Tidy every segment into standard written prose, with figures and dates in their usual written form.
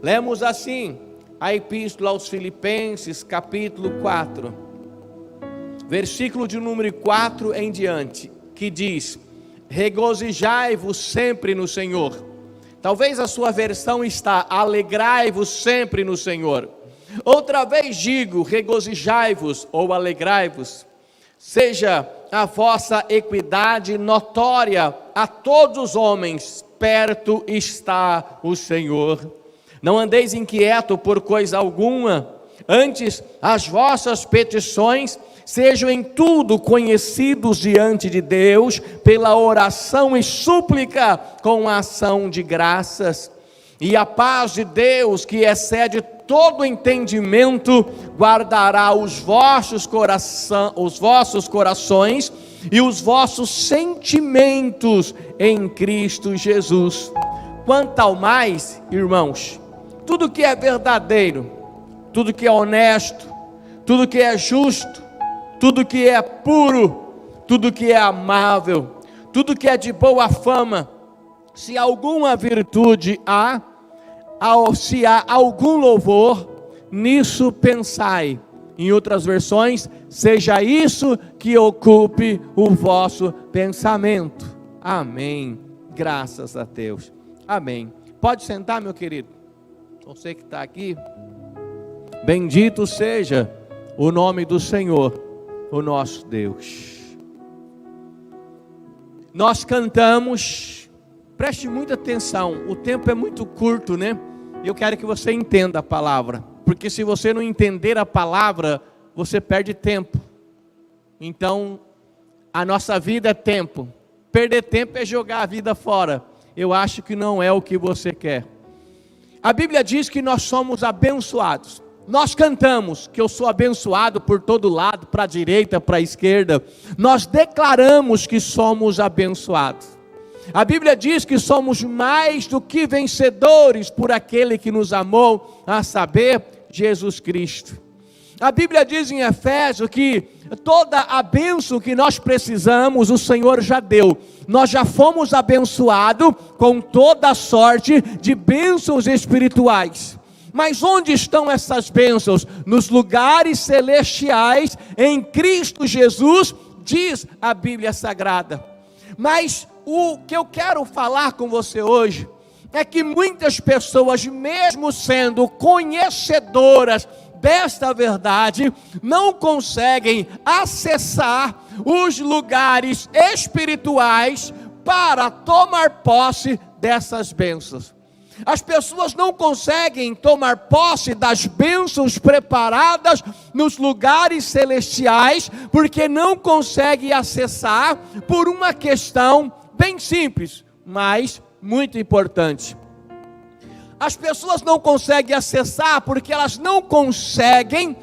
Lemos assim a Epístola aos Filipenses, capítulo 4, versículo de número 4 em diante, que diz: regozijai-vos sempre no Senhor. Talvez a sua versão está: alegrai-vos sempre no Senhor. Outra vez digo: regozijai-vos ou alegrai-vos. Seja a vossa equidade notória a todos os homens, perto está o Senhor. Não andeis inquieto por coisa alguma, antes as vossas petições sejam em tudo conhecidos diante de Deus, pela oração e súplica com a ação de graças. E a paz de Deus, que excede todo entendimento, guardará os vossos corações e os vossos sentimentos em Cristo Jesus. Quanto ao mais, irmãos, tudo que é verdadeiro, tudo que é honesto, tudo que é justo, tudo que é puro, tudo que é amável, tudo que é de boa fama, se alguma virtude há, se há algum louvor, nisso pensai. Em outras versões, seja isso que ocupe o vosso pensamento. Amém. Graças a Deus. Amém. Pode sentar, meu querido. Você que está aqui. Bendito seja o nome do Senhor, o nosso Deus. Nós cantamos, preste muita atenção, o tempo é muito curto, né? Eu quero que você entenda a palavra, porque se você não entender a palavra, você perde tempo. Então, a nossa vida é tempo. Perder tempo é jogar a vida fora. Eu acho que não é o que você quer. A Bíblia diz que nós somos abençoados. Nós cantamos que eu sou abençoado por todo lado, para a direita, para a esquerda. Nós declaramos que somos abençoados. A Bíblia diz que somos mais do que vencedores por aquele que nos amou, a saber, Jesus Cristo. A Bíblia diz em Efésios que toda a bênção que nós precisamos, o Senhor já deu. Nós já fomos abençoados com toda a sorte de bênçãos espirituais. Mas onde estão essas bênçãos? Nos lugares celestiais, em Cristo Jesus, diz a Bíblia Sagrada. Mas o que eu quero falar com você hoje é que muitas pessoas, mesmo sendo conhecedoras desta verdade, não conseguem acessar os lugares espirituais para tomar posse dessas bênçãos. As pessoas não conseguem tomar posse das bênçãos preparadas nos lugares celestiais, porque não conseguem acessar por uma questão bem simples, mas muito importante. As pessoas não conseguem acessar porque elas não conseguem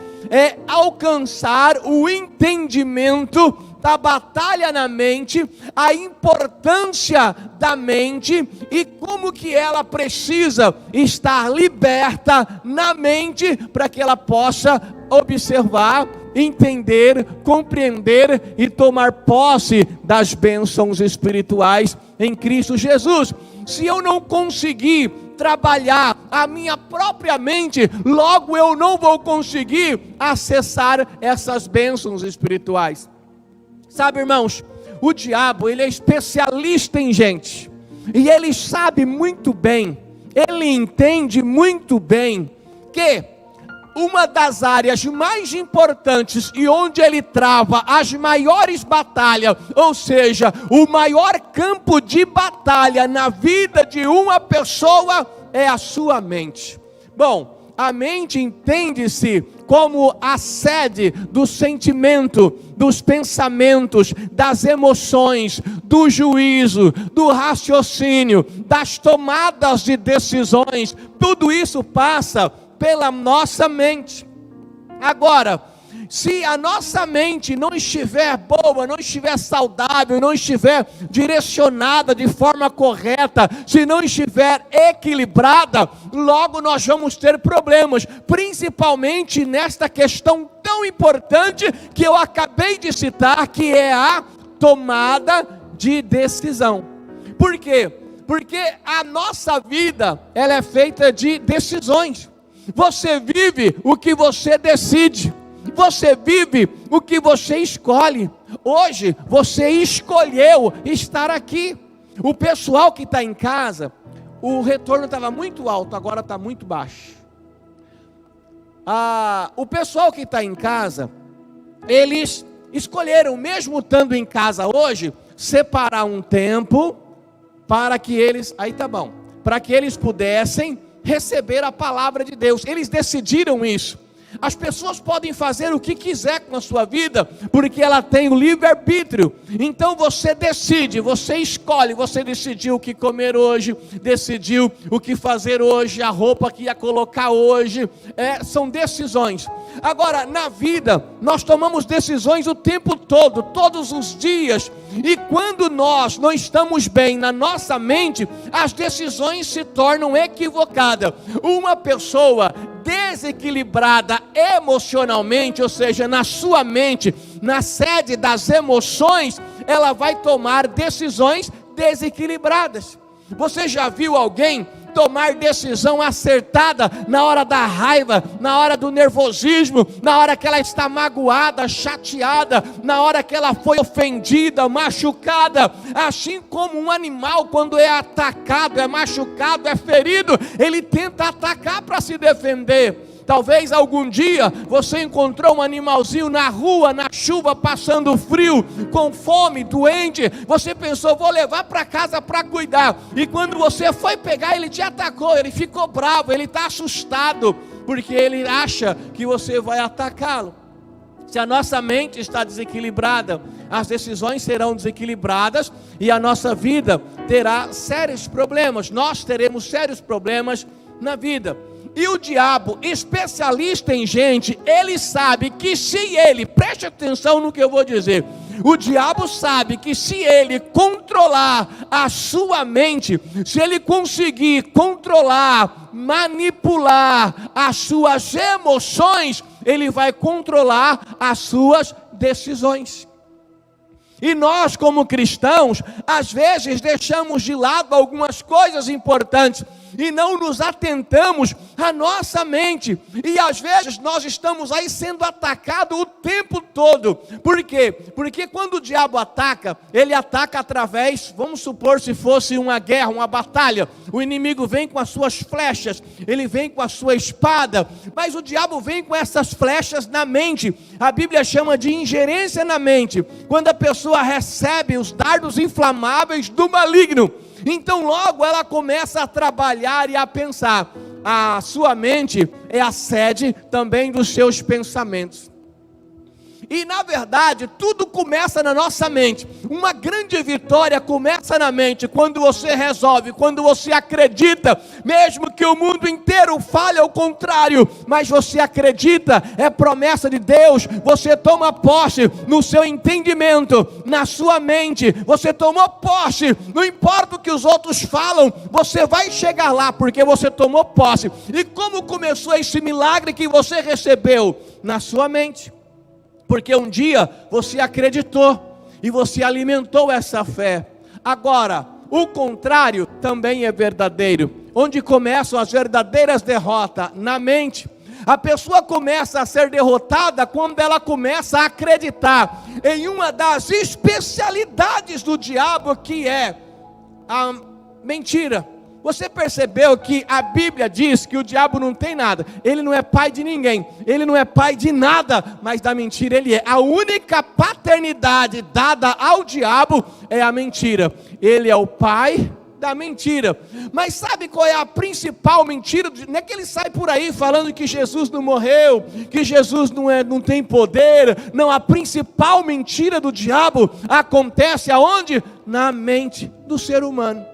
alcançar o entendimento da batalha na mente, a importância da mente e como que ela precisa estar liberta na mente para que ela possa observar, entender, compreender e tomar posse das bênçãos espirituais em Cristo Jesus. Se eu não conseguir trabalhar a minha própria mente, logo eu não vou conseguir acessar essas bênçãos espirituais. Sabe, irmãos, o diabo, ele é especialista em gente, e ele sabe muito bem, ele entende muito bem, que uma das áreas mais importantes e onde ele trava as maiores batalhas, ou seja, o maior campo de batalha na vida de uma pessoa, é a sua mente. Bom, a mente entende-se como a sede do sentimento, dos pensamentos, das emoções, do juízo, do raciocínio, das tomadas de decisões. Tudo isso passa pela nossa mente. Agora, se a nossa mente não estiver boa, não estiver saudável, não estiver direcionada de forma correta, se não estiver equilibrada, logo nós vamos ter problemas, principalmente nesta questão tão importante que eu acabei de citar, que é a tomada de decisão. Por quê? Porque a nossa vida, ela é feita de decisões. Você vive o que você decide. Você vive o que você escolhe. Hoje, você escolheu estar aqui. O pessoal que está em casa, o retorno estava muito alto, agora está muito baixo. O pessoal que está em casa, eles escolheram, mesmo estando em casa hoje, separar um tempo para que eles, para que eles pudessem receber a palavra de Deus. Eles decidiram isso. As pessoas podem fazer o que quiser com a sua vida, porque ela tem o livre-arbítrio. Então você decide, você escolhe. Você decidiu o que comer hoje, decidiu o que fazer hoje, a roupa que ia colocar hoje. São decisões. Agora, na vida, nós tomamos decisões o tempo todo, todos os dias. E quando nós não estamos bem na nossa mente, as decisões se tornam equivocadas. Uma pessoa desequilibrada emocionalmente, ou seja, na sua mente, na sede das emoções, ela vai tomar decisões desequilibradas. Você já viu alguém tomar decisão acertada na hora da raiva, na hora do nervosismo, na hora que ela está magoada, chateada, na hora que ela foi ofendida, machucada? Assim como um animal, quando é atacado, é machucado, é ferido, ele tenta atacar para se defender. Talvez algum dia você encontrou um animalzinho na rua, na chuva, passando frio, com fome, doente. Você pensou, vou levar para casa para cuidar. E quando você foi pegar, ele te atacou, ele ficou bravo, ele está assustado, porque ele acha que você vai atacá-lo. Se a nossa mente está desequilibrada, as decisões serão desequilibradas e a nossa vida terá sérios problemas. Nós teremos sérios problemas na vida. E o diabo, especialista em gente, ele sabe que se ele, preste atenção no que eu vou dizer, o diabo sabe que se ele controlar a sua mente, se ele conseguir controlar, manipular as suas emoções, ele vai controlar as suas decisões. E nós, como cristãos, às vezes deixamos de lado algumas coisas importantes e não nos atentamos à nossa mente. E às vezes nós estamos aí sendo atacados o tempo todo. Por quê? Porque quando o diabo ataca, ele ataca através, vamos supor se fosse uma guerra, uma batalha. O inimigo vem com as suas flechas, ele vem com a sua espada, mas o diabo vem com essas flechas na mente. A Bíblia chama de ingerência na mente, quando a pessoa recebe os dardos inflamáveis do maligno. Então logo ela começa a trabalhar e a pensar. A sua mente é a sede também dos seus pensamentos. E na verdade, tudo começa na nossa mente. Uma grande vitória começa na mente, quando você resolve, quando você acredita, mesmo que o mundo inteiro fale ao contrário, mas você acredita, é promessa de Deus, você toma posse no seu entendimento, na sua mente, você tomou posse, não importa o que os outros falam, você vai chegar lá, porque você tomou posse. E como começou esse milagre que você recebeu? Na sua mente. Porque um dia você acreditou e você alimentou essa fé. Agora, o contrário também é verdadeiro. Onde começam as verdadeiras derrotas? Na mente. A pessoa começa a ser derrotada quando ela começa a acreditar em uma das especialidades do diabo, que é a mentira. Você percebeu que a Bíblia diz que o diabo não tem nada, ele não é pai de ninguém, ele não é pai de nada, mas da mentira ele é. A única paternidade dada ao diabo é a mentira. Ele é o pai da mentira. Mas sabe qual é a principal mentira? Não é que ele sai por aí falando que Jesus não morreu, que Jesus não tem poder. Não, a principal mentira do diabo acontece aonde? Na mente do ser humano,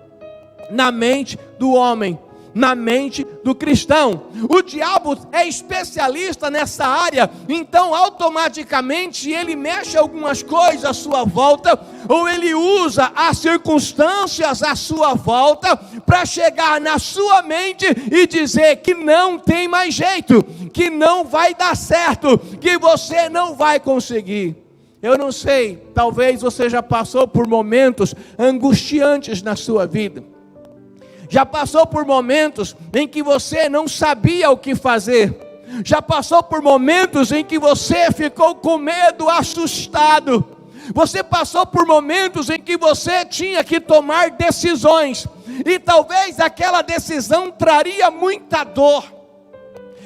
na mente do homem, na mente do cristão. O diabo é especialista nessa área, então automaticamente ele mexe algumas coisas à sua volta, ou ele usa as circunstâncias à sua volta para chegar na sua mente e dizer que não tem mais jeito, que não vai dar certo, que você não vai conseguir. Eu não sei, talvez você já passou por momentos angustiantes na sua vida. Já passou por momentos em que você não sabia o que fazer. Já passou por momentos em que você ficou com medo, assustado. Você passou por momentos em que você tinha que tomar decisões. E talvez aquela decisão traria muita dor.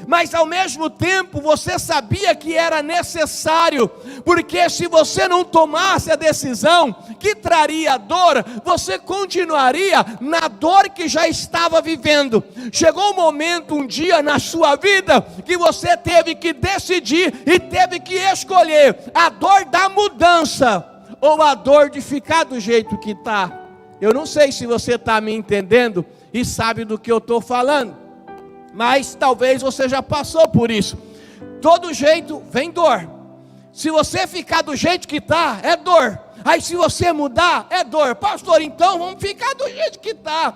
Mas ao mesmo tempo você sabia que era necessário, porque se você não tomasse a decisão que traria dor, você continuaria na dor que já estava vivendo. Chegou um momento, um dia na sua vida, que você teve que decidir e teve que escolher a dor da mudança ou a dor de ficar do jeito que está. Eu não sei se você está me entendendo e sabe do que eu estou falando. Mas talvez você já passou por isso. Todo jeito vem dor. Se você ficar do jeito que está, é dor. Aí se você mudar, é dor. Pastor, então vamos ficar do jeito que está.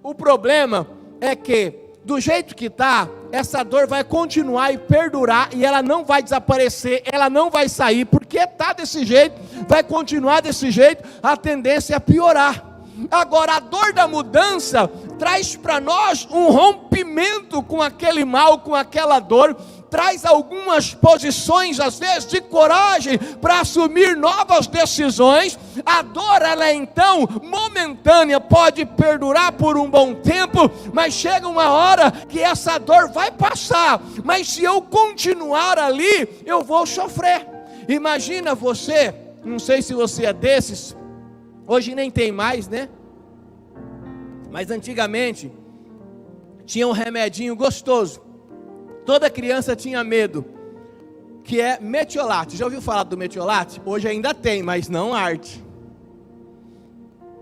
O problema é que do jeito que está, essa dor vai continuar e perdurar. E ela não vai desaparecer, ela não vai sair. Porque está desse jeito, vai continuar desse jeito. A tendência é piorar. Agora a dor da mudança traz para nós um rompimento com aquele mal, com aquela dor, traz algumas posições às vezes de coragem para assumir novas decisões. A dor ela é então momentânea, pode perdurar por um bom tempo, mas chega uma hora que essa dor vai passar, mas se eu continuar ali, eu vou sofrer. Imagina você, não sei se você é desses, hoje nem tem mais, né? Mas antigamente tinha um remedinho gostoso. Toda criança tinha medo, que é metiolate. Já ouviu falar do metiolate? Hoje ainda tem, mas não arde.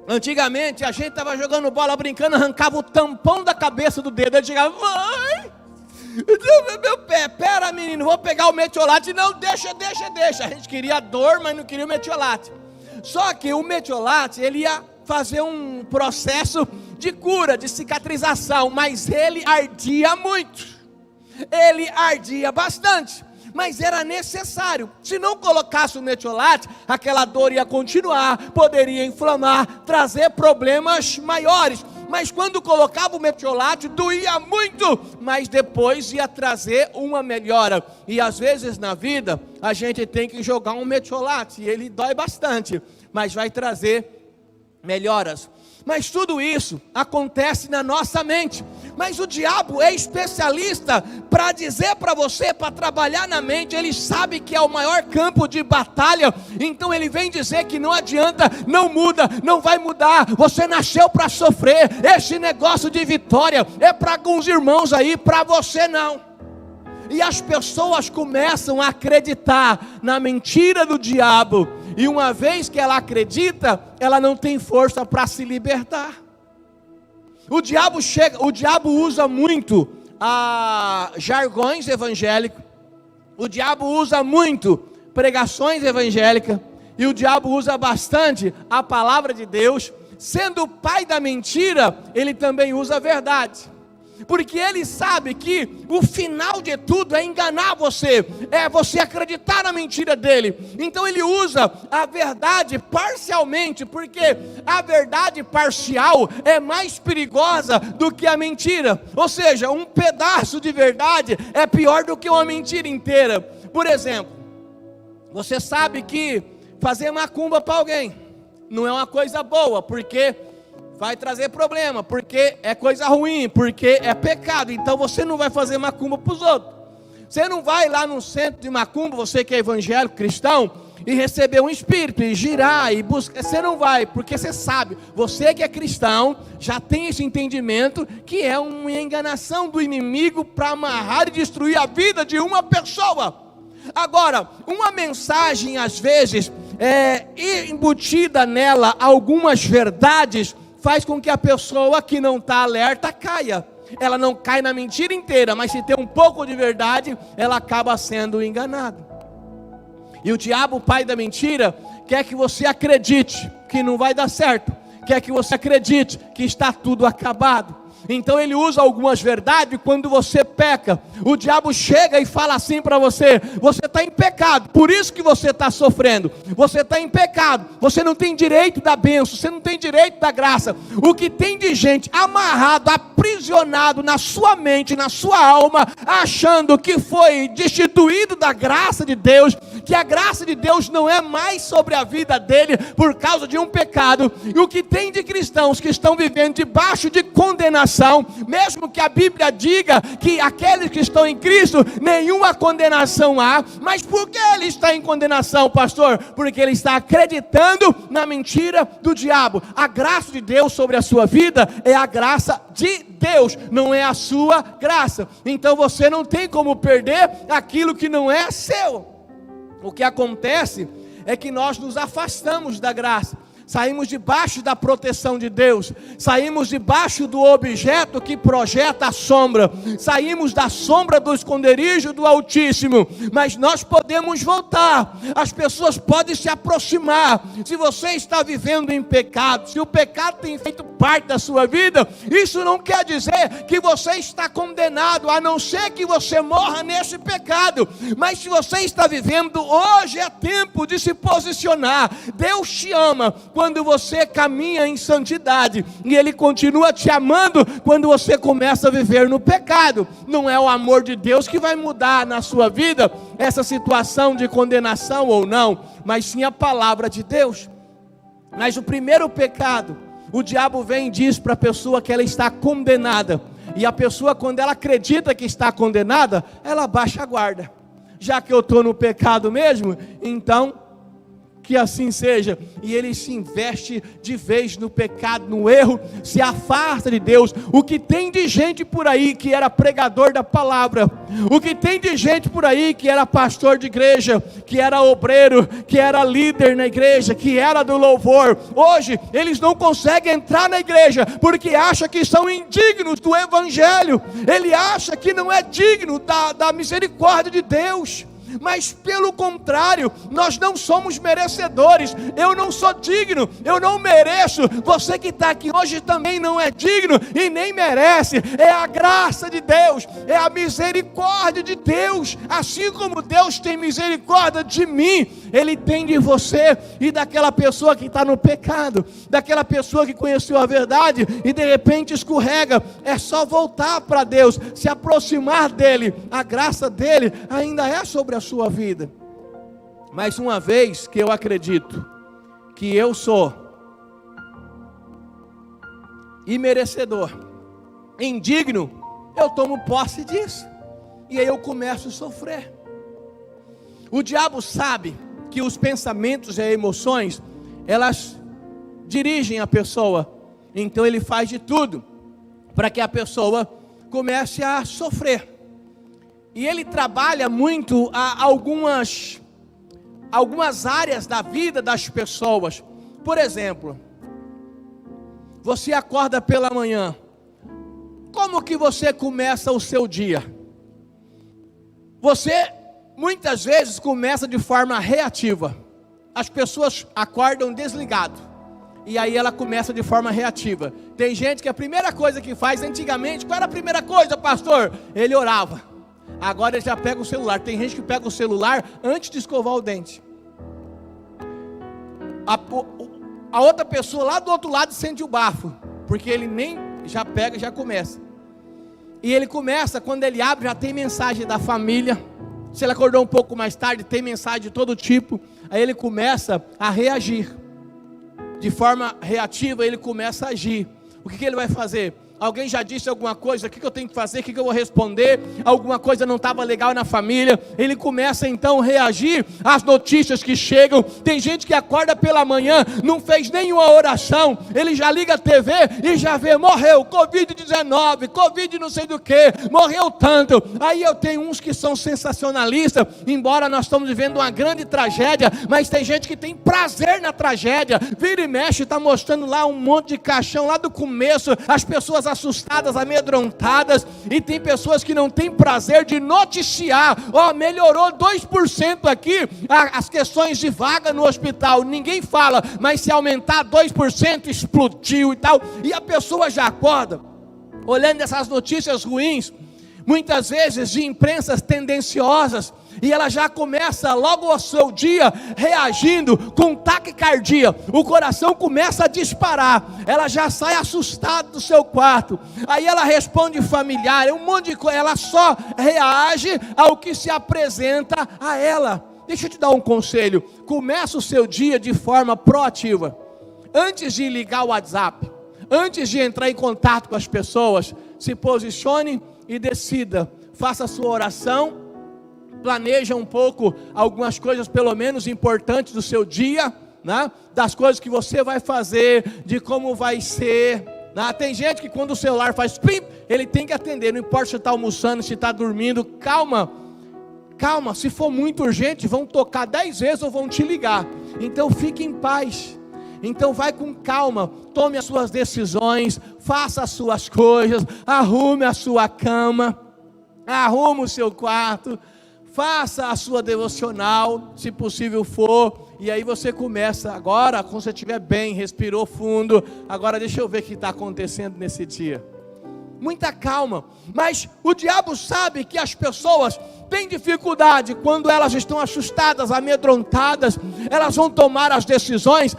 Antigamente a gente estava jogando bola, brincando, arrancava o tampão da cabeça do dedo. Ele chegava, mãe, meu pé, pera menino, vou pegar o metiolate. Não, deixa. A gente queria dor, mas não queria o metiolate. Só que o metiolate, ele ia fazer um processo de cura, de cicatrização, mas ele ardia muito, ele ardia bastante, mas era necessário. Se não colocasse o metiolate, aquela dor ia continuar, poderia inflamar, trazer problemas maiores. Mas quando colocava o metiolate, doía muito, mas depois ia trazer uma melhora. E às vezes na vida, a gente tem que jogar um metiolate, e ele dói bastante, mas vai trazer melhoras. Mas tudo isso acontece na nossa mente. Mas o diabo é especialista para dizer para você, para trabalhar na mente. Ele sabe que é o maior campo de batalha. Então ele vem dizer que não adianta, não muda, não vai mudar. Você nasceu para sofrer. Esse negócio de vitória é para alguns irmãos aí, para você não. E as pessoas começam a acreditar na mentira do diabo. E uma vez que ela acredita, ela não tem força para se libertar. O diabo usa muito jargões evangélicos. O diabo usa muito pregações evangélicas. E o diabo usa bastante a palavra de Deus. Sendo o pai da mentira, ele também usa a verdade. Porque ele sabe que o final de tudo é enganar você, é você acreditar na mentira dele. Então ele usa a verdade parcialmente, porque a verdade parcial é mais perigosa do que a mentira. Ou seja, um pedaço de verdade é pior do que uma mentira inteira. Por exemplo, você sabe que fazer macumba para alguém não é uma coisa boa, porque vai trazer problema, porque é coisa ruim, porque é pecado. Então você não vai fazer macumba para os outros. Você não vai lá no centro de macumba, você que é evangélico, cristão, e receber um espírito, e girar, e buscar. Você não vai, porque você sabe, você que é cristão, já tem esse entendimento, que é uma enganação do inimigo para amarrar e destruir a vida de uma pessoa. Agora, uma mensagem às vezes, embutida nela algumas verdades, faz com que a pessoa que não está alerta caia. Ela não cai na mentira inteira, mas se tem um pouco de verdade, ela acaba sendo enganada. E o diabo, o pai da mentira, quer que você acredite que não vai dar certo, quer que você acredite que está tudo acabado. Então ele usa algumas verdades. Quando você peca, o diabo chega e fala assim para você: você está em pecado, por isso que você está sofrendo. Você está em pecado, você não tem direito da bênção, você não tem direito da graça. O que tem de gente amarrado, aprisionado na sua mente, na sua alma, achando que foi destituído da graça de Deus, que a graça de Deus não é mais sobre a vida dele por causa de um pecado. E o que tem de cristãos que estão vivendo debaixo de condenação, mesmo que a Bíblia diga que aqueles que estão em Cristo, nenhuma condenação há. Mas por que ele está em condenação, pastor? Porque ele está acreditando na mentira do diabo. A graça de Deus sobre a sua vida é a graça de Deus, não é a sua graça. Então você não tem como perder aquilo que não é seu. O que acontece é que nós nos afastamos da graça, saímos debaixo da proteção de Deus, saímos debaixo do objeto que projeta a sombra, saímos da sombra do esconderijo do Altíssimo. Mas nós podemos voltar, as pessoas podem se aproximar. Se você está vivendo em pecado, se o pecado tem feito parte da sua vida, isso não quer dizer que você está condenado, a não ser que você morra nesse pecado. Mas se você está vivendo, hoje é tempo de se posicionar. Deus te ama quando você caminha em santidade, e Ele continua te amando quando você começa a viver no pecado. Não é o amor de Deus que vai mudar na sua vida essa situação de condenação ou não, mas sim a palavra de Deus. Mas o primeiro pecado, o diabo vem e diz para a pessoa que ela está condenada, e a pessoa, quando ela acredita que está condenada, ela baixa a guarda. Já que eu estou no pecado mesmo, então que assim seja. E ele se investe de vez no pecado, no erro, se afasta de Deus. O que tem de gente por aí que era pregador da palavra, o que tem de gente por aí que era pastor de igreja, que era obreiro, que era líder na igreja, que era do louvor, hoje eles não conseguem entrar na igreja porque acham que são indignos do evangelho. Ele acha que não é digno da misericórdia de Deus. Mas pelo contrário, nós não somos merecedores. Eu não sou digno, eu não mereço. Você que está aqui hoje também não é digno e nem merece. É a graça de Deus, é a misericórdia de Deus. Assim como Deus tem misericórdia de mim, Ele tem de você e daquela pessoa que está no pecado, daquela pessoa que conheceu a verdade e de repente escorrega. É só voltar para Deus, se aproximar dEle. A graça dEle ainda é sobre a sua vida. Mais uma vez que eu acredito que eu sou imerecedor, indigno, eu tomo posse disso, e aí eu começo a sofrer. O diabo sabe que os pensamentos e emoções, elas dirigem a pessoa, então ele faz de tudo para que a pessoa comece a sofrer. E ele trabalha muito algumas áreas da vida das pessoas. Por exemplo, você acorda pela manhã, como que você começa o seu dia? Você muitas vezes começa de forma reativa. As pessoas acordam desligado, e aí ela começa de forma reativa. Tem gente que a primeira coisa que faz, antigamente, qual era a primeira coisa, pastor? Ele orava. Agora ele já pega o celular. Tem gente que pega o celular antes de escovar o dente. A outra pessoa lá do outro lado sente o bafo, porque ele nem já pega, já começa. E ele começa, quando ele abre, já tem mensagem da família. Se ele acordou um pouco mais tarde, tem mensagem de todo tipo. Aí ele começa a reagir. De forma reativa, ele começa a agir. O que ele vai fazer? Alguém já disse alguma coisa, o que eu tenho que fazer, o que eu vou responder? Alguma coisa não estava legal na família. Ele começa então a reagir às notícias que chegam. Tem gente que acorda pela manhã, não fez nenhuma oração, ele já liga a TV e já vê, morreu, Covid-19, Covid não sei do que, morreu tanto. Aí eu tenho uns que são sensacionalistas, embora nós estamos vivendo uma grande tragédia, mas tem gente que tem prazer na tragédia, vira e mexe, está mostrando lá um monte de caixão lá do começo, as pessoas assustadas, amedrontadas, e tem pessoas que não têm prazer de noticiar, melhorou 2% aqui, as questões de vaga no hospital, ninguém fala, mas se aumentar 2%, explodiu e tal, e a pessoa já acorda. olhando essas notícias ruins, muitas vezes de imprensas tendenciosas, e ela já começa logo ao seu dia reagindo com taquicardia, o coração começa a disparar, ela já sai assustada do seu quarto, aí ela responde familiar, um monte de coisa, ela só reage ao que se apresenta a ela. Deixa eu te dar um conselho, começa o seu dia de forma proativa, antes de ligar o WhatsApp, antes de entrar em contato com as pessoas, se posicione e decida, faça a sua oração, planeja um pouco algumas coisas pelo menos importantes do seu dia, né? Das coisas que você vai fazer, de como vai ser, né? Tem gente que quando o celular faz pim, ele tem que atender, não importa se está almoçando, se está dormindo, calma, se for muito urgente, vão tocar 10 vezes ou vão te ligar, então fique em paz. Então vai com calma, tome as suas decisões, faça as suas coisas, arrume a sua cama, arrume o seu quarto, faça a sua devocional, se possível for, e aí você começa agora, quando você estiver bem, respirou fundo, agora deixa eu ver o que está acontecendo nesse dia. Muita calma, mas o diabo sabe que as pessoas têm dificuldade quando elas estão assustadas, amedrontadas, elas vão tomar as decisões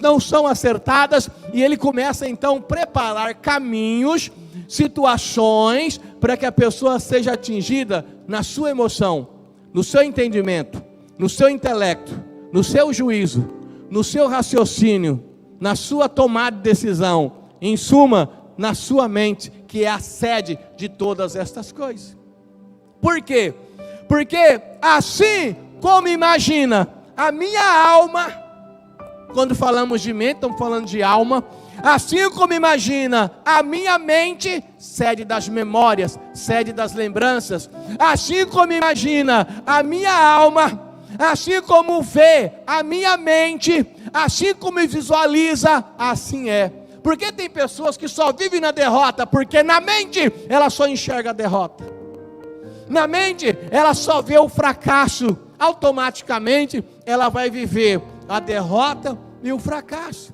não são acertadas, e ele começa então a preparar caminhos, situações, para que a pessoa seja atingida na sua emoção, no seu entendimento, no seu intelecto, no seu juízo, no seu raciocínio, na sua tomada de decisão, em suma, na sua mente, que é a sede de todas estas coisas. Por quê? Porque assim como imagina a minha alma, quando falamos de mente, estamos falando de alma, assim como imagina a minha mente, sede das memórias, sede das lembranças, assim como imagina a minha alma, assim como vê a minha mente, assim como visualiza, assim é. Porque tem pessoas que só vivem na derrota, porque na mente ela só enxerga a derrota, na mente ela só vê o fracasso, automaticamente ela vai viver a derrota e o fracasso,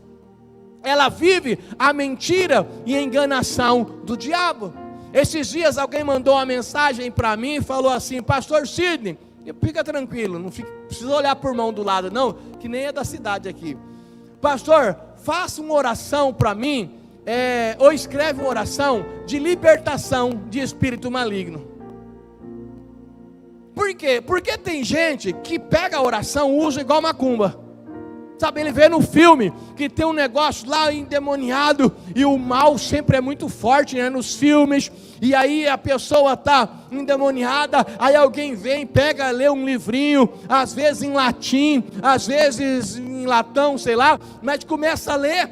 ela vive a mentira e a enganação do diabo. Esses dias alguém mandou uma mensagem para mim e falou assim: pastor Sidney, fica tranquilo, não precisa olhar por mão do lado não, que nem é da cidade aqui, pastor, faça uma oração para mim, ou escreve uma oração de libertação de espírito maligno. Por quê? Porque tem gente que pega a oração e usa igual macumba. Sabe, ele vê no filme que tem um negócio lá endemoniado e o mal sempre é muito forte, né, nos filmes. E aí a pessoa está endemoniada, aí alguém vem, pega, lê um livrinho, às vezes em latim, às vezes em latão, sei lá, mas começa a ler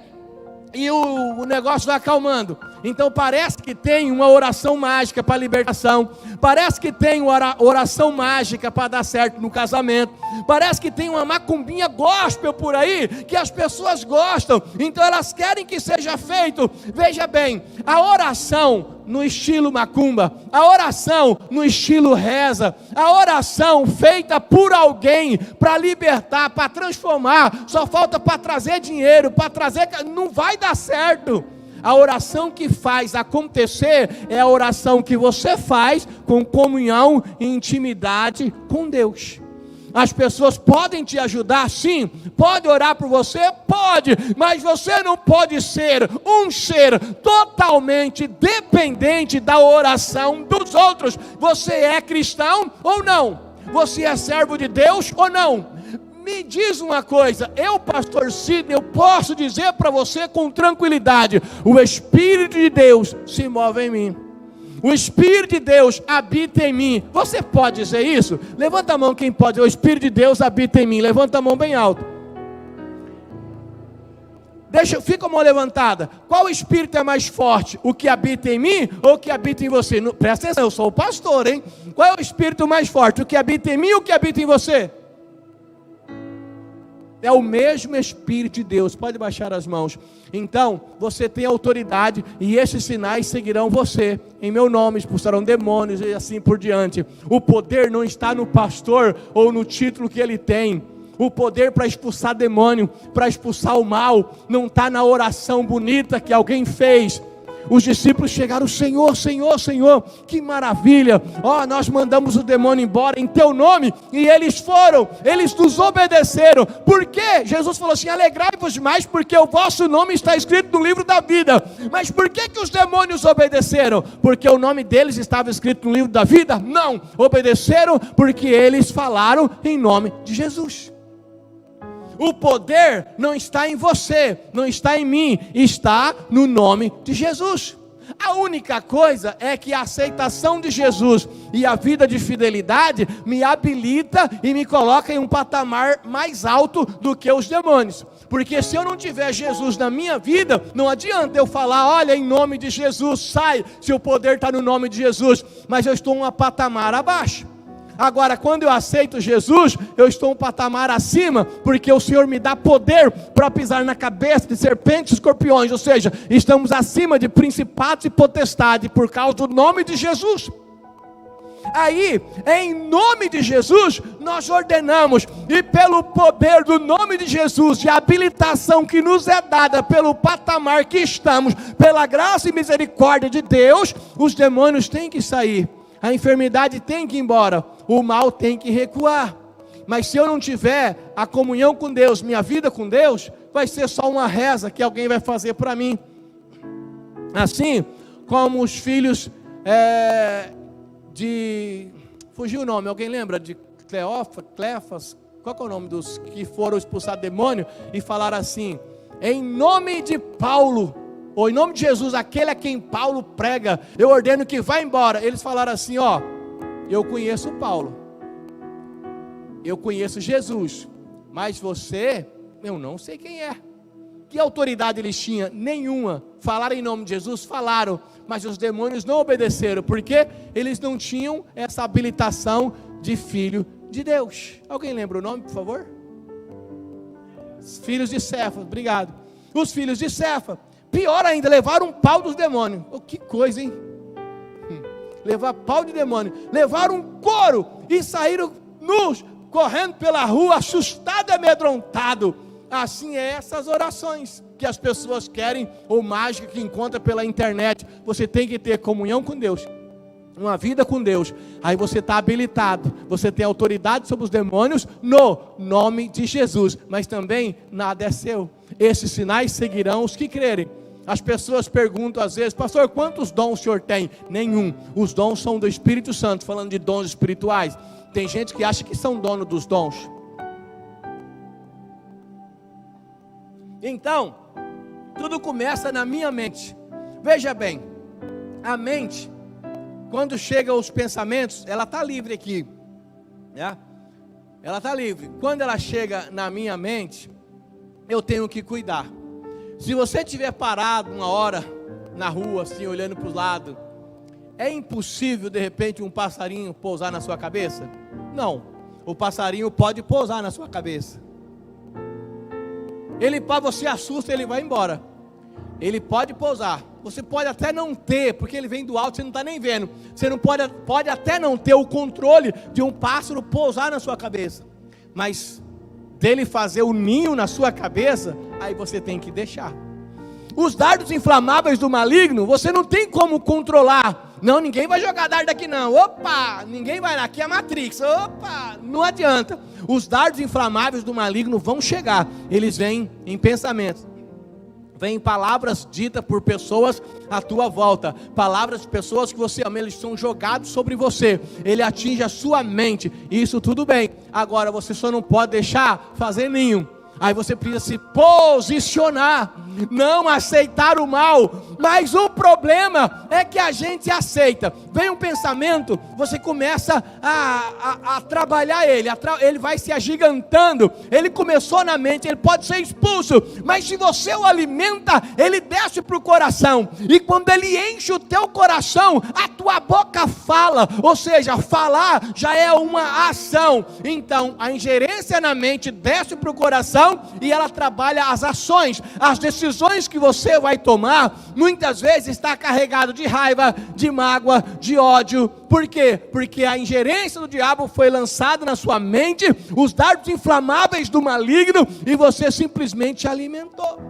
e o negócio vai acalmando. Então parece que tem uma oração mágica para libertação, parece que tem uma oração mágica para dar certo no casamento, parece que tem uma macumbinha gospel por aí, que as pessoas gostam, então elas querem que seja feito. Veja bem, a oração no estilo macumba, a oração no estilo reza, a oração feita por alguém para libertar, para transformar, só falta para trazer dinheiro, para trazer, não vai dar certo. A oração que faz acontecer é a oração que você faz com comunhão e intimidade com Deus. As pessoas podem te ajudar, sim, pode orar por você, pode, mas você não pode ser um ser totalmente dependente da oração dos outros. Você é cristão ou não? Você é servo de Deus ou não? Me diz uma coisa, eu, pastor Sidney, eu posso dizer para você com tranquilidade: o Espírito de Deus se move em mim, o Espírito de Deus habita em mim. Você pode dizer isso? Levanta a mão quem pode. O Espírito de Deus habita em mim. Levanta a mão bem alto. Fica a mão levantada. Qual Espírito é mais forte? O que habita em mim ou o que habita em você? Presta atenção, eu sou o pastor, hein? Qual é o Espírito mais forte? O que habita em mim ou o que habita em você? É o mesmo Espírito de Deus. Pode baixar as mãos. Então, você tem autoridade e esses sinais seguirão você. Em meu nome expulsarão demônios e assim por diante. O poder não está no pastor ou no título que ele tem. O poder para expulsar demônio, para expulsar o mal, não está na oração bonita que alguém fez. os discípulos chegaram: Senhor, Senhor, Senhor, que maravilha, nós mandamos o demônio embora em teu nome, e eles foram, eles nos obedeceram. Por quê? Jesus falou assim: alegrai-vos demais, porque o vosso nome está escrito no livro da vida. Mas por que os demônios obedeceram? Porque o nome deles estava escrito no livro da vida? Não, obedeceram porque eles falaram em nome de Jesus. O poder não está em você, não está em mim, está no nome de Jesus. A única coisa é que a aceitação de Jesus e a vida de fidelidade me habilita e me coloca em um patamar mais alto do que os demônios. Porque se eu não tiver Jesus na minha vida, não adianta eu falar: olha, em nome de Jesus, sai, se o poder está no nome de Jesus, mas eu estou um patamar abaixo. Agora, quando eu aceito Jesus, eu estou um patamar acima, porque o Senhor me dá poder para pisar na cabeça de serpentes e escorpiões, ou seja, estamos acima de principados e potestades, por causa do nome de Jesus. Aí, em nome de Jesus, nós ordenamos, e pelo poder do nome de Jesus, e a habilitação que nos é dada pelo patamar que estamos, pela graça e misericórdia de Deus, os demônios têm que sair, a enfermidade tem que ir embora, o mal tem que recuar. Mas se eu não tiver a comunhão com Deus, minha vida com Deus, vai ser só uma reza que alguém vai fazer para mim. Assim como os filhos fugiu o nome, alguém lembra? De Cleofas, qual é o nome dos que foram expulsar demônio e falaram assim: em nome de Paulo, ou em nome de Jesus, aquele a quem Paulo prega, eu ordeno que vá embora. Eles falaram assim: eu conheço Paulo, eu conheço Jesus, mas você, eu não sei quem é. Que autoridade eles tinham? Nenhuma. Falaram em nome de Jesus? Falaram, mas os demônios não obedeceram, porque eles não tinham essa habilitação de filho de Deus. Alguém lembra o nome, por favor? Filhos de Cefas, obrigado. Os filhos de Cefas, pior ainda, levaram um pau dos demônios. Que coisa, hein? Levar pau de demônio, levaram um couro e saíram nus, correndo pela rua, assustado e amedrontado. Assim é essas orações que as pessoas querem, ou mágica que encontra pela internet. Você tem que ter comunhão com Deus, uma vida com Deus, aí você está habilitado, você tem autoridade sobre os demônios, no nome de Jesus. Mas também nada é seu, esses sinais seguirão os que crerem. As pessoas perguntam às vezes: pastor, quantos dons o senhor tem? Nenhum. Os dons são do Espírito Santo, falando de dons espirituais. Tem gente que acha que são dono dos dons. Então, tudo começa na minha mente. Veja bem, a mente, quando chega aos pensamentos, ela está livre aqui, né? Ela está livre. Quando ela chega na minha mente, eu tenho que cuidar. Se você estiver parado uma hora na rua, assim, olhando para os lados, é impossível de repente um passarinho pousar na sua cabeça? Não, o passarinho pode pousar na sua cabeça. Você assusta, ele vai embora. Ele pode pousar. Você pode até não ter, porque ele vem do alto, você não está nem vendo. Você não pode até não ter o controle de um pássaro pousar na sua cabeça. Mas dele fazer o ninho na sua cabeça, aí você tem que deixar. Os dardos inflamáveis do maligno, você não tem como controlar. Não, ninguém vai jogar dardo aqui não. Opa, ninguém vai lá, aqui é a Matrix. Opa, não adianta. Os dardos inflamáveis do maligno vão chegar. Eles vêm em pensamentos. Vêm palavras ditas por pessoas à tua volta. Palavras de pessoas que você ama. Eles são jogados sobre você. Ele atinge a sua mente. Isso tudo bem. Agora você só não pode deixar fazer ninho. Aí você precisa se posicionar, não aceitar o mal. Mas o problema é que a gente aceita. Vem um pensamento, você começa a trabalhar ele, ele vai se agigantando. Ele começou na mente, ele pode ser expulso, mas se você o alimenta, ele desce para o coração. E quando ele enche o teu coração, a tua boca fala. Ou seja, falar já é uma ação. Então a ingerência na mente desce para o coração, e ela trabalha as ações, as decisões que você vai tomar. Muitas vezes está carregado de raiva, de mágoa, de ódio. Por quê? Porque a ingerência do diabo foi lançada na sua mente, os dardos inflamáveis do maligno, e você simplesmente alimentou.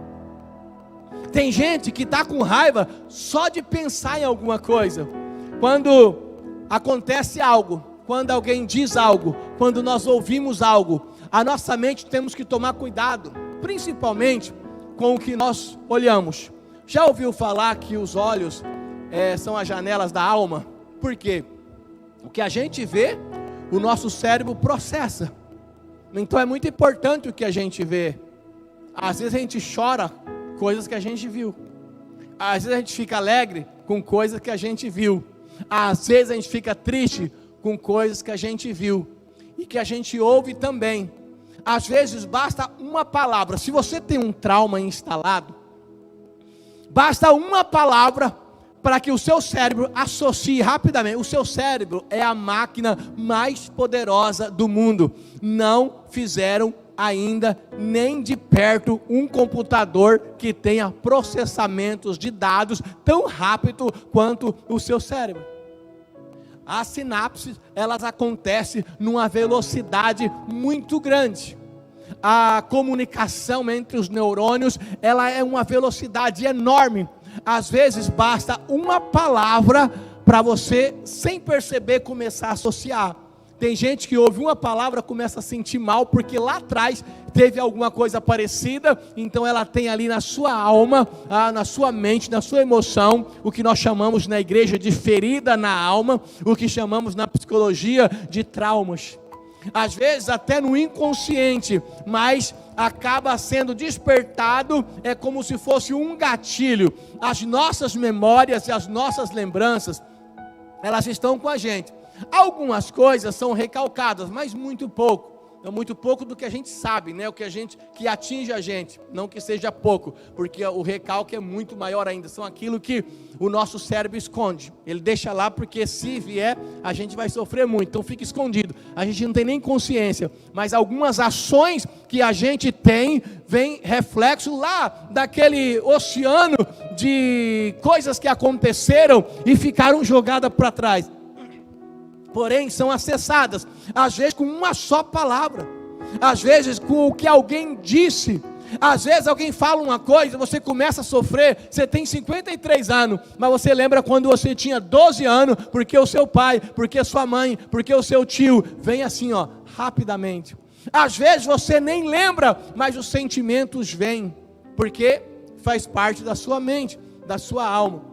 Tem gente que está com raiva só de pensar em alguma coisa. Quando acontece algo, quando alguém diz algo, quando nós ouvimos algo, a nossa mente temos que tomar cuidado, principalmente com o que nós olhamos. Já ouviu falar que os olhos são as janelas da alma? Por quê? O que a gente vê, o nosso cérebro processa. Então é muito importante o que a gente vê. Às vezes a gente chora coisas que a gente viu. Às vezes a gente fica alegre com coisas que a gente viu. Às vezes a gente fica triste com coisas que a gente viu e que a gente ouve também. Às vezes basta uma palavra. Se você tem um trauma instalado, basta uma palavra para que o seu cérebro associe rapidamente. O seu cérebro é a máquina mais poderosa do mundo. Não fizeram ainda nem de perto um computador que tenha processamentos de dados tão rápido quanto o seu cérebro. As sinapses, elas acontecem numa velocidade muito grande. A comunicação entre os neurônios, ela é uma velocidade enorme. Às vezes basta uma palavra para você, sem perceber, começar a associar. Tem gente que ouve uma palavra, começa a sentir mal, porque lá atrás teve alguma coisa parecida, então ela tem ali na sua alma, na sua mente, na sua emoção, o que nós chamamos na igreja de ferida na alma, o que chamamos na psicologia de traumas. Às vezes até no inconsciente, mas acaba sendo despertado, é como se fosse um gatilho. As nossas memórias e as nossas lembranças, elas estão com a gente. Algumas coisas são recalcadas, mas muito pouco. É muito pouco do que a gente sabe, né? O que atinge a gente, não que seja pouco, porque o recalque é muito maior ainda. São aquilo que o nosso cérebro esconde. Ele deixa lá porque se vier, a gente vai sofrer muito. Então fica escondido. A gente não tem nem consciência, mas algumas ações que a gente tem, vem reflexo lá daquele oceano de coisas que aconteceram e ficaram jogadas para trás. Porém, são acessadas, às vezes com uma só palavra, às vezes com o que alguém disse. Às vezes alguém fala uma coisa, você começa a sofrer. Você tem 53 anos, mas você lembra quando você tinha 12 anos, porque o seu pai, porque sua mãe, porque o seu tio, vem assim rapidamente. Às vezes você nem lembra, mas os sentimentos vêm, porque faz parte da sua mente, da sua alma.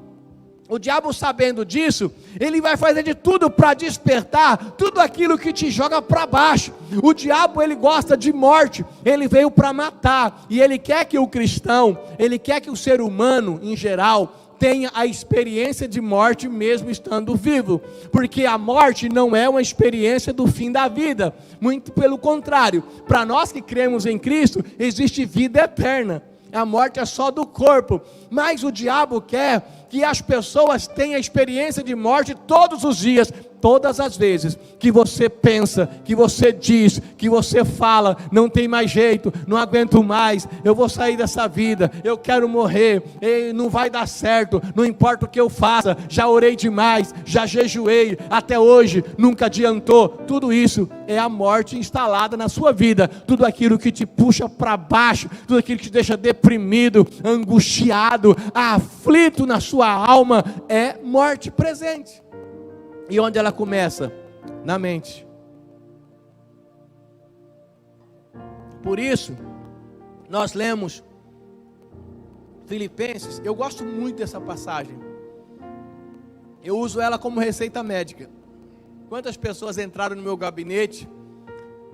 O diabo, sabendo disso, ele vai fazer de tudo para despertar tudo aquilo que te joga para baixo. O diabo, ele gosta de morte, ele veio para matar, e ele quer que o cristão, ele quer que o ser humano em geral tenha a experiência de morte mesmo estando vivo, porque a morte não é uma experiência do fim da vida, muito pelo contrário. Para nós que cremos em Cristo, existe vida eterna. A morte é só do corpo, mas o diabo quer que as pessoas tenham a experiência de morte todos os dias, todas as vezes que você pensa, que você diz, que você fala, não tem mais jeito, não aguento mais, eu vou sair dessa vida, eu quero morrer, não vai dar certo, não importa o que eu faça, já orei demais, já jejuei, até hoje nunca adiantou. Tudo isso é a morte instalada na sua vida. Tudo aquilo que te puxa para baixo, tudo aquilo que te deixa deprimido, angustiado, aflito na sua alma, é morte presente. E onde ela começa? Na mente. Por isso, nós lemos Filipenses. Eu gosto muito dessa passagem. Eu uso ela como receita médica. Quantas pessoas entraram no meu gabinete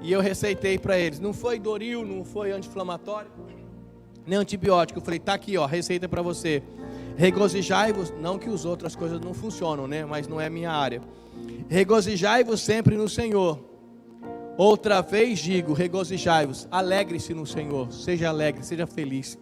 e eu receitei para eles? Não foi Doril, não foi anti-inflamatório, nem antibiótico. Eu falei, tá aqui, receita para você. Regozijai-vos, não que as outras coisas não funcionam, né? Mas não é minha área. Regozijai-vos sempre no Senhor. Outra vez digo, regozijai-vos, alegre-se no Senhor, seja alegre, seja feliz.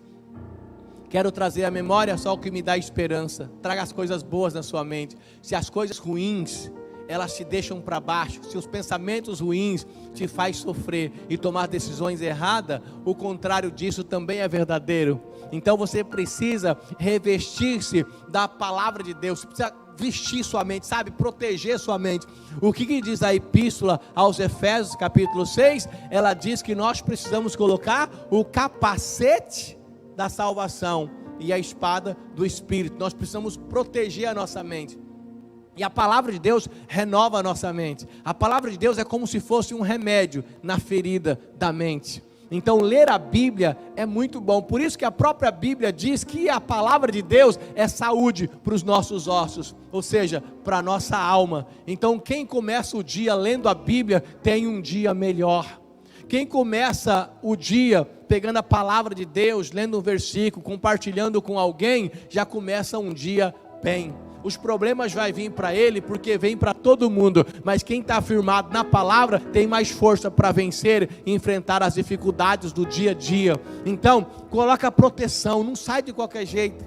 Quero trazer à memória só o que me dá esperança. Traga as coisas boas na sua mente. Se as coisas ruins, elas te deixam para baixo, se os pensamentos ruins te faz sofrer e tomar decisões erradas, o contrário disso também é verdadeiro. Então você precisa revestir-se da palavra de Deus, você precisa vestir sua mente, sabe, proteger sua mente. O que diz a epístola aos Efésios, capítulo 6, ela diz que nós precisamos colocar o capacete da salvação e a espada do Espírito. Nós precisamos proteger a nossa mente. E a palavra de Deus renova a nossa mente. A palavra de Deus é como se fosse um remédio na ferida da mente. Então ler a Bíblia é muito bom. Por isso que a própria Bíblia diz que a palavra de Deus é saúde para os nossos ossos, ou seja, para a nossa alma. Então quem começa o dia lendo a Bíblia tem um dia melhor. Quem começa o dia pegando a palavra de Deus, lendo um versículo, compartilhando com alguém, já começa um dia bem. Os problemas vão vir para ele, porque vem para todo mundo, mas quem está firmado na palavra, tem mais força para vencer e enfrentar as dificuldades do dia a dia. Então, coloca proteção, não sai de qualquer jeito,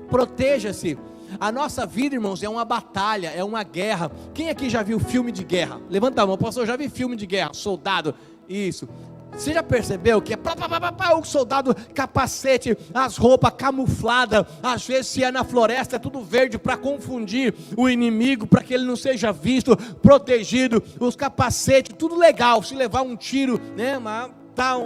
proteja-se. A nossa vida, irmãos, é uma batalha, é uma guerra. Quem aqui já viu filme de guerra? Levanta a mão, pastor, eu já vi filme de guerra, soldado, isso. Você já percebeu que é o soldado, capacete, as roupas camufladas, às vezes se é na floresta é tudo verde para confundir o inimigo, para que ele não seja visto, protegido, os capacetes, tudo legal, se levar um tiro, né,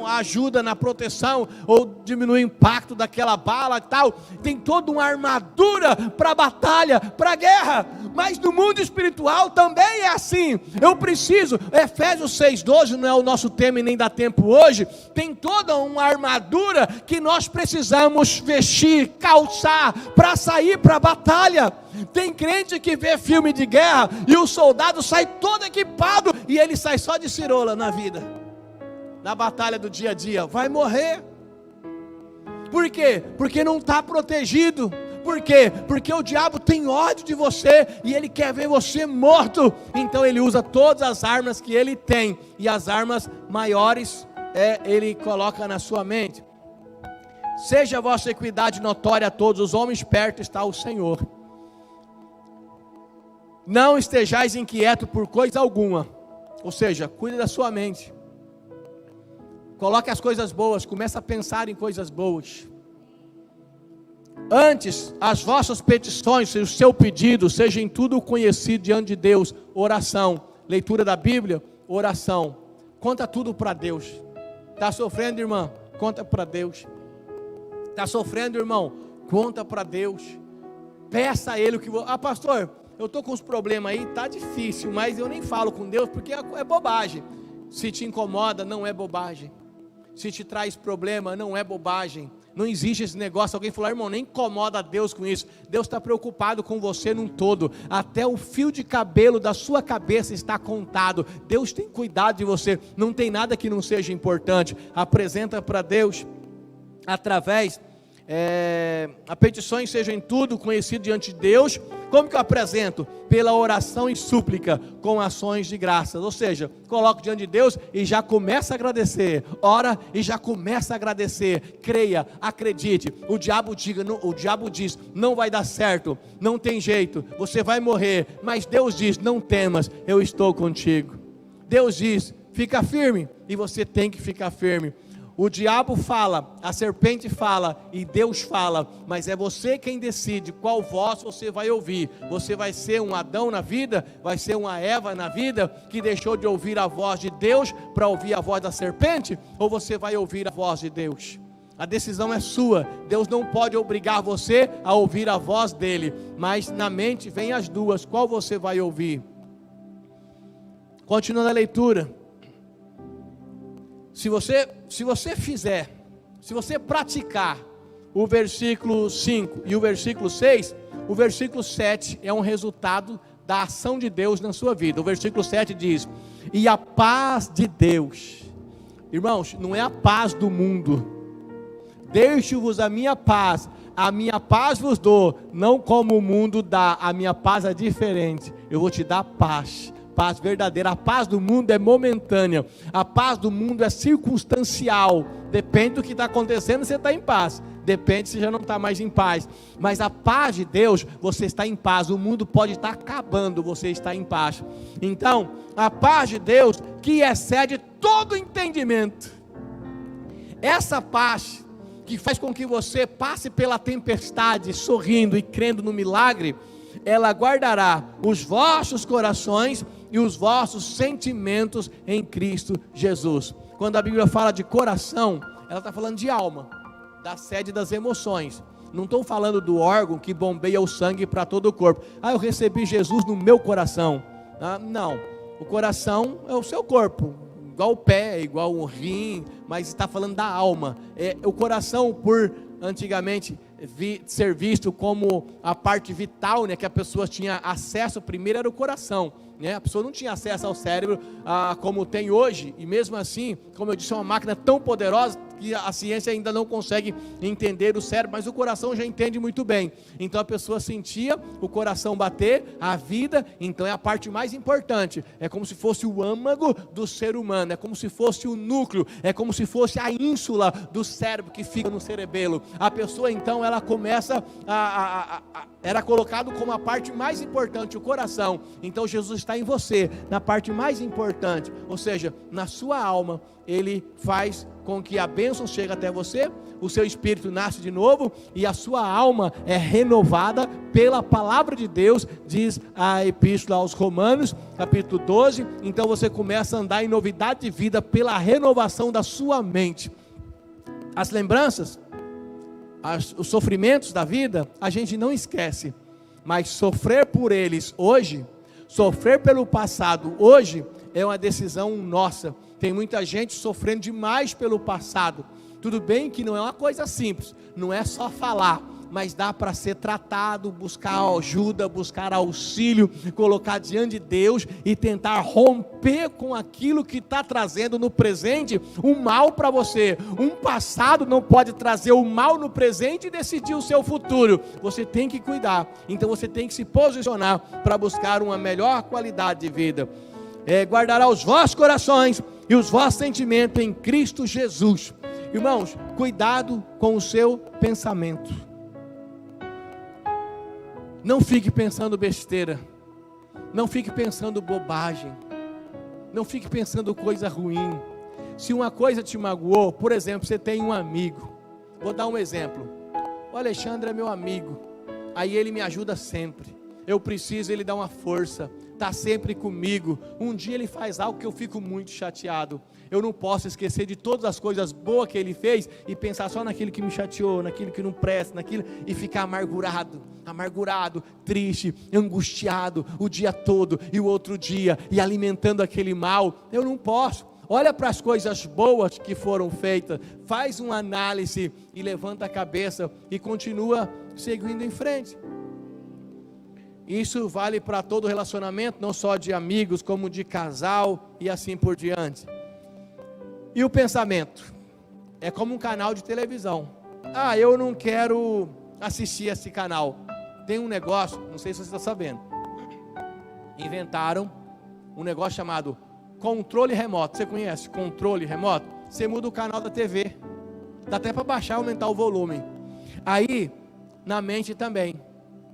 ajuda na proteção, ou diminui o impacto daquela bala e tal, tem toda uma armadura para a batalha, para a guerra, mas no mundo espiritual também é assim. Eu preciso, Efésios 6,12 não é o nosso tema e nem dá tempo hoje, tem toda uma armadura que nós precisamos vestir, calçar, para sair para a batalha. Tem crente que vê filme de guerra, e o soldado sai todo equipado, e ele sai só de cirola na vida, na batalha do dia a dia, vai morrer. Por quê? Porque não está protegido. Por quê? Porque o diabo tem ódio de você, e ele quer ver você morto. Então ele usa todas as armas que ele tem, e as armas maiores ele coloca na sua mente. Seja a vossa equidade notória a todos os homens, perto está o Senhor. Não estejais inquieto por coisa alguma, ou seja, cuide da sua mente. Coloque as coisas boas, comece a pensar em coisas boas. Antes, as vossas petições, o seu pedido, seja em tudo conhecido diante de Deus. Oração, leitura da Bíblia, oração. Conta tudo para Deus. Está sofrendo, irmã? Conta para Deus. Está sofrendo, irmão? Conta para Deus. Peça a Ele o que... pastor, eu estou com uns problemas aí, está difícil, mas eu nem falo com Deus, porque é bobagem. Se te incomoda, não é bobagem. Se te traz problema, não é bobagem. Não existe esse negócio, alguém falar, irmão, nem incomoda a Deus com isso. Deus está preocupado com você num todo. Até o fio de cabelo da sua cabeça está contado. Deus tem cuidado de você. Não tem nada que não seja importante. Apresenta para Deus através a petições sejam em tudo conhecido diante de Deus. Como que eu apresento? Pela oração e súplica, com ações de graças. Ou seja, coloco diante de Deus e já começa a agradecer. Ora e já começa a agradecer. Creia, acredite. O diabo diz, não vai dar certo, não tem jeito, você vai morrer. Mas Deus diz, não temas, eu estou contigo. Deus diz, fica firme, e você tem que ficar firme. O diabo fala, a serpente fala e Deus fala, mas é você quem decide qual voz você vai ouvir. Você vai ser um Adão na vida, vai ser uma Eva na vida, que deixou de ouvir a voz de Deus para ouvir a voz da serpente, ou você vai ouvir a voz de Deus? A decisão é sua. Deus não pode obrigar você a ouvir a voz dele, mas na mente vem as duas, qual você vai ouvir? Continuando a leitura. Se você praticar o versículo 5 e o versículo 6, o versículo 7 é um resultado da ação de Deus na sua vida. O versículo 7 diz, e a paz de Deus, irmãos, não é a paz do mundo, deixo-vos a minha paz vos dou, não como o mundo dá, a minha paz é diferente, eu vou te dar paz verdadeira. A paz do mundo é momentânea, a paz do mundo é circunstancial, depende do que está acontecendo, você está em paz, depende se já não está mais em paz, mas a paz de Deus, você está em paz. O mundo pode estar acabando, você está em paz. Então, a paz de Deus, que excede todo entendimento, essa paz que faz com que você passe pela tempestade sorrindo e crendo no milagre, ela guardará os vossos corações e os vossos sentimentos em Cristo Jesus. Quando a Bíblia fala de coração, ela está falando de alma, da sede das emoções. Não estou falando do órgão que bombeia o sangue para todo o corpo. Eu recebi Jesus no meu coração. Não, o coração é o seu corpo, igual o pé, igual o rim, mas está falando da alma. O coração, por antigamente ser visto como a parte vital, né, que a pessoa tinha acesso, primeiro era o coração, né? A pessoa não tinha acesso ao cérebro como tem hoje, e mesmo assim, como eu disse, é uma máquina tão poderosa que a ciência ainda não consegue entender o cérebro, mas o coração já entende muito bem. Então a pessoa sentia o coração bater, a vida, então é a parte mais importante, é como se fosse o âmago do ser humano, é como se fosse o núcleo, é como se fosse a ínsula do cérebro que fica no cerebelo. A pessoa então, ela começa era colocado como a parte mais importante, o coração. Então Jesus está em você, na parte mais importante, ou seja, na sua alma. Ele faz com que a bênção chegue até você, o seu espírito nasce de novo e a sua alma é renovada pela palavra de Deus, diz a epístola aos Romanos, capítulo 12. Então você começa a andar em novidade de vida pela renovação da sua mente. As lembranças, os sofrimentos da vida, a gente não esquece, mas sofrer por eles hoje, sofrer pelo passado hoje, é uma decisão nossa. Tem muita gente sofrendo demais pelo passado. Tudo bem que não é uma coisa simples, não é só falar, mas dá para ser tratado, buscar ajuda, buscar auxílio, colocar diante de Deus e tentar romper com aquilo que está trazendo no presente o mal para você. Um passado não pode trazer o mal no presente e decidir o seu futuro. Você tem que cuidar, então você tem que se posicionar para buscar uma melhor qualidade de vida. Guardará os vossos corações e os vossos sentimentos em Cristo Jesus. Irmãos, cuidado com o seu pensamento. Não fique pensando besteira, não fique pensando bobagem, não fique pensando coisa ruim. Se uma coisa te magoou, por exemplo, você tem um amigo, vou dar um exemplo, o Alexandre é meu amigo, aí ele me ajuda sempre, eu preciso, ele dá uma força, está sempre comigo. Um dia ele faz algo que eu fico muito chateado, eu não posso esquecer de todas as coisas boas que ele fez e pensar só naquilo que me chateou, naquilo que não presta, naquilo, e ficar amargurado, triste, angustiado o dia todo e o outro dia, e alimentando aquele mal. Eu não posso. Olha para as coisas boas que foram feitas, faz uma análise e levanta a cabeça e continua seguindo em frente. Isso vale para todo relacionamento, não só de amigos, como de casal e assim por diante. E o pensamento? É como um canal de televisão. Eu não quero assistir esse canal. Tem um negócio, não sei se você está sabendo. Inventaram um negócio chamado controle remoto. Você conhece controle remoto? Você muda o canal da TV. Dá até para baixar e aumentar o volume. Aí, na mente também.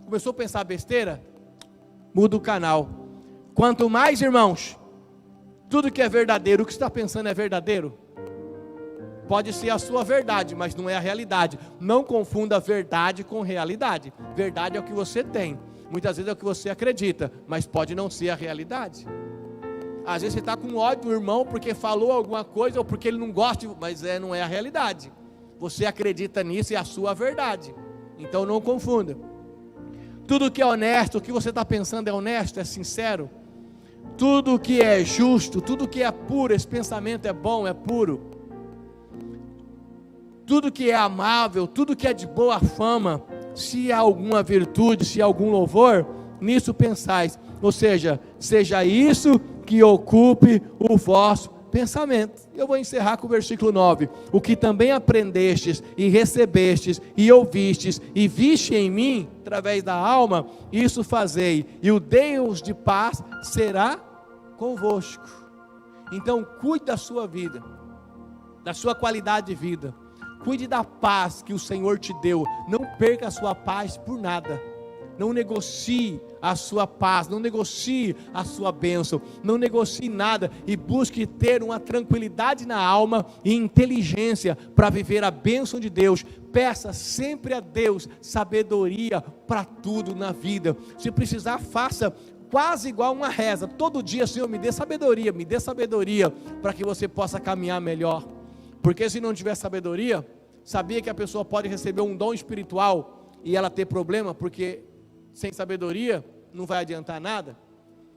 Começou a pensar besteira? Muda o canal. Quanto mais, irmãos, tudo que é verdadeiro, o que você está pensando é verdadeiro? Pode ser a sua verdade, mas não é a realidade. Não confunda verdade com realidade. Verdade é o que você tem. Muitas vezes é o que você acredita, mas pode não ser a realidade. Às vezes você está com ódio do irmão porque falou alguma coisa ou porque ele não gosta, mas não é a realidade. Você acredita nisso e é a sua verdade. Então não confunda. Tudo que é honesto, o que você está pensando é honesto, é sincero. Tudo que é justo, tudo que é puro, esse pensamento é bom, é puro. Tudo que é amável, tudo que é de boa fama, se há alguma virtude, se há algum louvor, nisso pensais. Ou seja, seja isso que ocupe o vosso pensamento. Eu vou encerrar com o versículo 9. O que também aprendestes e recebestes e ouvistes e viste em mim, através da alma, isso fazei, e o Deus de paz será convosco. Então cuide da sua vida, da sua qualidade de vida, cuide da paz que o Senhor te deu. Não perca a sua paz por nada. Não negocie a sua paz, não negocie a sua bênção, não negocie nada e busque ter uma tranquilidade na alma e inteligência para viver a bênção de Deus. Peça sempre a Deus sabedoria para tudo na vida. Se precisar, faça quase igual uma reza, todo dia: Senhor, me dê sabedoria para que você possa caminhar melhor, porque se não tiver sabedoria, Sabia que a pessoa pode receber um dom espiritual e ela ter problema, porque sem sabedoria não vai adiantar nada?